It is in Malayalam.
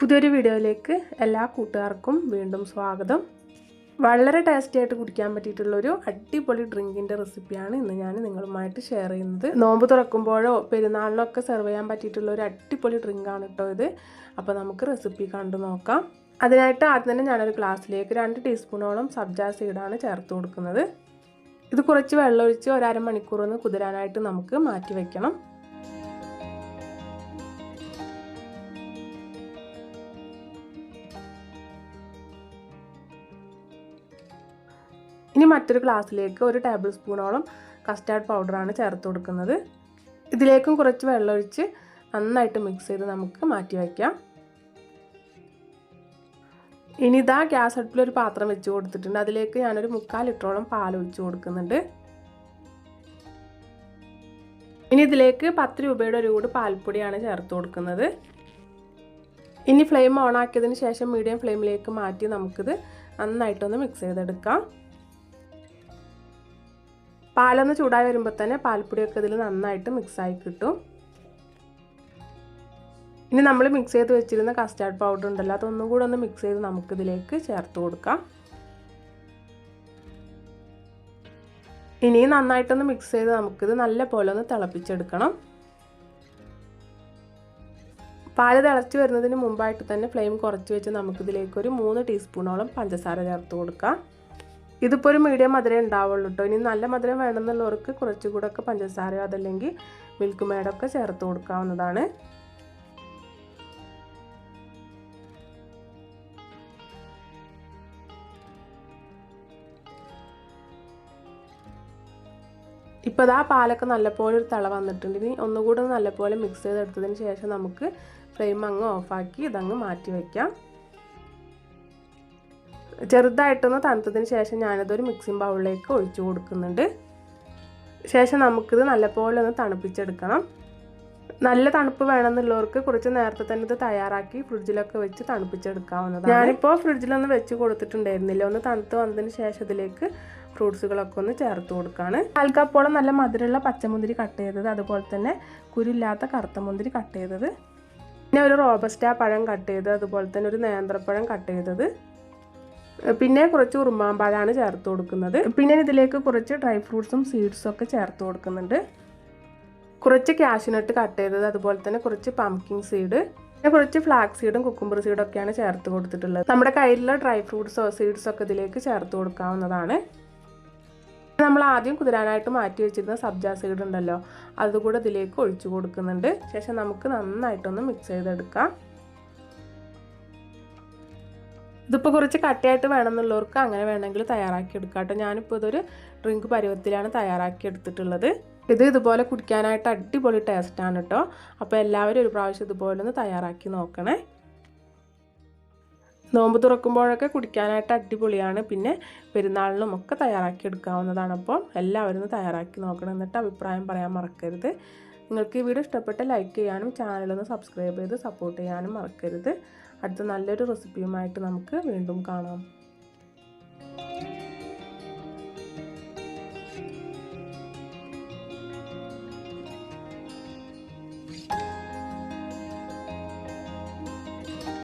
പുതിയൊരു വീഡിയോയിലേക്ക് എല്ലാ കൂട്ടുകാർക്കും വീണ്ടും സ്വാഗതം. വളരെ ടേസ്റ്റി ആയിട്ട് കുടിക്കാൻ പറ്റിയിട്ടുള്ളൊരു അടിപൊളി ഡ്രിങ്കിൻ്റെ റെസിപ്പിയാണ് ഇന്ന് ഞാൻ നിങ്ങളുമായിട്ട് ഷെയർ ചെയ്യുന്നത്. നോമ്പ് തുറക്കുമ്പോഴോ പെരുന്നാളിനോ ഒക്കെ സെർവ് ചെയ്യാൻ പറ്റിയിട്ടുള്ള ഒരു അടിപൊളി ഡ്രിങ്കാണ് കേട്ടോ ഇത്. അപ്പോൾ നമുക്ക് റെസിപ്പി കണ്ടു നോക്കാം. അതിനായിട്ട് ആദ്യം തന്നെ ഞാനൊരു ഗ്ലാസ്സിലേക്ക് 2 ടീസ്പൂണോളം സബ്ജ സീഡാണ് ചേർത്ത് കൊടുക്കുന്നത്. ഇത് കുറച്ച് വെള്ളമൊഴിച്ച് ഒരു അരമണിക്കൂർ ഒന്ന് കുതിരാനായിട്ട് നമുക്ക് മാറ്റി വയ്ക്കണം. ഇനി മറ്റൊരു ഗ്ലാസ്സിലേക്ക് 1 ടേബിൾ സ്പൂണോളം കസ്റ്റാർഡ് പൗഡറാണ് ചേർത്ത് കൊടുക്കുന്നത്. ഇതിലേക്കും കുറച്ച് വെള്ളമൊഴിച്ച് നന്നായിട്ട് മിക്സ് ചെയ്ത് നമുക്ക് മാറ്റി വയ്ക്കാം. ഇനി ഇതാ ഗ്യാസ് അടുപ്പിലൊരു പാത്രം വെച്ച് കൊടുത്തിട്ടുണ്ട്. അതിലേക്ക് ഞാനൊരു 3/4 ലിറ്ററോളം പാൽ ഒഴിച്ച് കൊടുക്കുന്നുണ്ട്. ഇനി ഇതിലേക്ക് 10 രൂപയുടെ ഒരു കൂടി പാൽപ്പൊടിയാണ് ചേർത്ത് കൊടുക്കുന്നത്. ഇനി ഫ്ലെയിം ഓൺ ആക്കിയതിന് ശേഷം മീഡിയം ഫ്ലെയിമിലേക്ക് മാറ്റി നമുക്കിത് നന്നായിട്ടൊന്ന് മിക്സ് ചെയ്തെടുക്കാം. പാലൊന്ന് ചൂടായി വരുമ്പോൾ തന്നെ പാൽപ്പൊടിയൊക്കെ ഇതിൽ നന്നായിട്ട് മിക്സായി കിട്ടും. ഇനി നമ്മൾ മിക്സ് ചെയ്ത് വെച്ചിരുന്ന കസ്റ്റാർഡ് പൗഡർ ഉണ്ടല്ലോ, അതൊന്നും കൂടെ ഒന്ന് മിക്സ് ചെയ്ത് നമുക്കിതിലേക്ക് ചേർത്ത് കൊടുക്കാം. ഇനി നന്നായിട്ടൊന്ന് മിക്സ് ചെയ്ത് നമുക്കിത് നല്ല പോലെ ഒന്ന് തിളപ്പിച്ചെടുക്കണം. പാല് തിളച്ച് വരുന്നതിന് മുമ്പായിട്ട് തന്നെ ഫ്ലെയിം കുറച്ച് വെച്ച് നമുക്കിതിലേക്ക് ഒരു 3 ടീസ്പൂണോളം പഞ്ചസാര ചേർത്ത് കൊടുക്കാം. ഇതിപ്പോൾ ഒരു മീഡിയം മധുരം ഉണ്ടാവുള്ളൂ കേട്ടോ. ഇനി നല്ല മധുരം വേണമെന്നുള്ളവർക്ക് കുറച്ചുകൂടെ ഒക്കെ പഞ്ചസാരയോ അതല്ലെങ്കിൽ മിൽക്ക് മേഡൊക്കെ ചേർത്ത് കൊടുക്കാവുന്നതാണ്. ഇപ്പോൾ ഇതാ പാലൊക്കെ നല്ലപോലെ ഒരു തിള വന്നിട്ടുണ്ട്. ഇനി ഒന്നുകൂടെ നല്ലപോലെ മിക്സ് ചെയ്തെടുത്തതിന് ശേഷം നമുക്ക് ഫ്ലെയിം അങ്ങ് ഓഫാക്കി ഇതങ്ങ് മാറ്റി വയ്ക്കാം. ചെറുതായിട്ടൊന്ന് തണുത്തതിന് ശേഷം ഞാനതൊരു മിക്സിംഗ് ബൗളിലേക്ക് ഒഴിച്ചു കൊടുക്കുന്നുണ്ട്. ശേഷം നമുക്കിത് നല്ലപോലെ ഒന്ന് തണുപ്പിച്ചെടുക്കണം. നല്ല തണുപ്പ് വേണമെന്നുള്ളവർക്ക് കുറച്ച് നേരത്തെ തന്നെ ഇത് തയ്യാറാക്കി ഫ്രിഡ്ജിലൊക്കെ വെച്ച് തണുപ്പിച്ചെടുക്കാവുന്നതാണ്. ഞാനിപ്പോൾ ഫ്രിഡ്ജിലൊന്ന് വെച്ച് കൊടുത്തിട്ടുണ്ടായിരുന്നില്ല. ഒന്ന് തണുത്ത് വന്നതിന് ശേഷം ഇതിലേക്ക് ഫ്രൂട്ട്സുകളൊക്കെ ഒന്ന് ചേർത്ത് കൊടുക്കുകയാണ്. 1/4 കപ്പോളം നല്ല മധുരമുള്ള പച്ചമുന്തിരി കട്ട് ചെയ്തത്, അതുപോലെ തന്നെ കുരുല്ലാത്ത കറുത്ത മുന്തിരി കട്ട് ചെയ്തത്, പിന്നെ ഒരു റോബസ്റ്റ പഴം കട്ട് ചെയ്തത്, അതുപോലെ തന്നെ ഒരു നേന്ത്രപ്പഴം കട്ട് ചെയ്തത്, പിന്നെ കുറച്ച് ഉറുമാമ്പഴമാണ് ചേർത്ത് കൊടുക്കുന്നത്. പിന്നെ ഇതിലേക്ക് കുറച്ച് ഡ്രൈ ഫ്രൂട്ട്സും സീഡ്സും ഒക്കെ ചേർത്ത് കൊടുക്കുന്നുണ്ട്. കുറച്ച് കാഷ്യൂനട്ട് കട്ട് ചെയ്തത്, അതുപോലെ തന്നെ കുറച്ച് പംകിൻ സീഡ്, പിന്നെ കുറച്ച് ഫ്ലാക്സ് സീഡും കുക്കുംബർ സീഡും ഒക്കെയാണ് ചേർത്ത് കൊടുത്തിട്ടുള്ളത്. നമ്മുടെ കയ്യിലുള്ള ഡ്രൈ ഫ്രൂട്ട്സോ സീഡ്സോ ഒക്കെ ഇതിലേക്ക് ചേർത്ത് കൊടുക്കാവുന്നതാണ്. നമ്മൾ ആദ്യം കുതിരാനായിട്ട് മാറ്റി വെച്ചിരുന്ന സബ്ജ സീഡ് ഉണ്ടല്ലോ, അതുകൂടെ ഇതിലേക്ക് ഒഴിച്ചു കൊടുക്കുന്നുണ്ട്. ശേഷം നമുക്ക് നന്നായിട്ടൊന്ന് മിക്സ് ചെയ്തെടുക്കാം. ഇതിപ്പോൾ കുറച്ച് കട്ടിയായിട്ട് വേണമെന്നുള്ളവർക്ക് അങ്ങനെ വേണമെങ്കിൽ തയ്യാറാക്കി എടുക്കാം കേട്ടോ. ഞാനിപ്പോൾ ഇതൊരു ഡ്രിങ്ക് പരുവത്തിലാണ് തയ്യാറാക്കി എടുത്തിട്ടുള്ളത്. ഇതുപോലെ കുടിക്കാനായിട്ട് അടിപൊളി ടേസ്റ്റാണ് കേട്ടോ. അപ്പോൾ എല്ലാവരും ഒരു പ്രാവശ്യം ഇതുപോലെ ഒന്ന് തയ്യാറാക്കി നോക്കണേ. നോമ്പ് തുറക്കുമ്പോഴൊക്കെ കുടിക്കാനായിട്ട് അടിപൊളിയാണ്. പിന്നെ പെരുന്നാളിനും ഒക്കെ തയ്യാറാക്കി എടുക്കാവുന്നതാണ്. അപ്പോൾ എല്ലാവരും ഒന്ന് തയ്യാറാക്കി നോക്കണം. എന്നിട്ട് അഭിപ്രായം പറയാൻ മറക്കരുത്. നിങ്ങൾക്ക് ഈ വീഡിയോ ഇഷ്ടപ്പെട്ട ലൈക്ക് ചെയ്യാനും ചാനലൊന്ന് സബ്സ്ക്രൈബ് ചെയ്ത് സപ്പോർട്ട് ചെയ്യാനും മറക്കരുത്. അടുത്ത നല്ലൊരു റെസിപ്പിയുമായിട്ട് നമുക്ക് വീണ്ടും കാണാം.